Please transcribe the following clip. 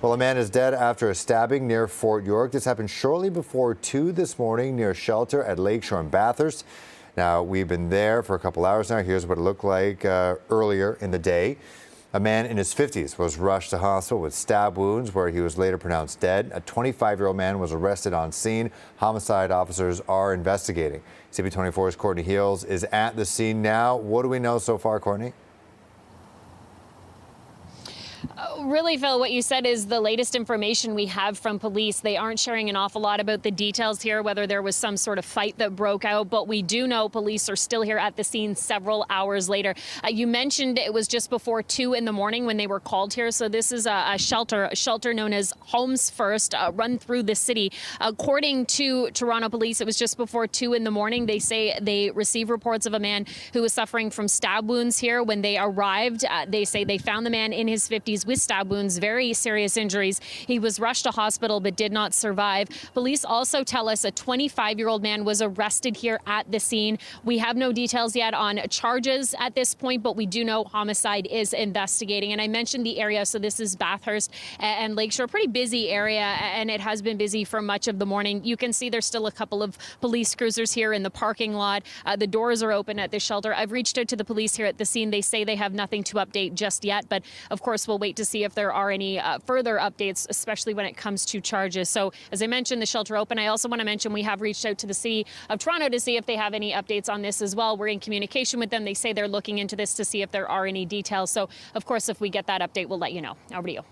Well, a man is dead after a stabbing near Fort York. This happened shortly before 2 this morning near a shelter at Lakeshore in Bathurst. Now, we've been there for a couple hours now. Here's what it looked like earlier in the day. A man in his 50s was rushed to hospital with stab wounds where he was later pronounced dead. A 25-year-old man was arrested on scene. Homicide officers are investigating. CP24's Courtney Heels is at the scene now. What do we know so far, Courtney? Really, Phil, what you said is the latest information we have from police. They aren't sharing an awful lot about the details here, whether there was some sort of fight that broke out, but we do know police are still here at the scene several hours later. You mentioned it was just before 2 in the morning when they were called here. So this is a shelter known as Homes First, run through the city. According to Toronto police, it was just before 2 in the morning. They say they received reports of a man who was suffering from stab wounds here. When they arrived, they say they found the man in his 50s with stab wounds, very serious injuries. He was rushed to hospital but did not survive. Police also tell us a 25-year-old man was arrested here at the scene. We have no details yet on charges at this point, but we do know homicide is investigating. And I mentioned the area, so this is Bathurst and Lakeshore, pretty busy area, and it has been busy for much of the morning. You can see there's still a couple of police cruisers here in the parking lot. The doors are open at the shelter. I've reached out to the police here at the scene. They say they have nothing to update just yet, but of course we'll wait to see if there are any further updates, especially when it comes to charges. So as I mentioned, the shelter open. I also want to mention we have reached out to the City of Toronto to see if they have any updates on this as well. We're in communication with them. They say they're looking into this to see if there are any details. So of course, if we get that update, we'll let you know. Over to you.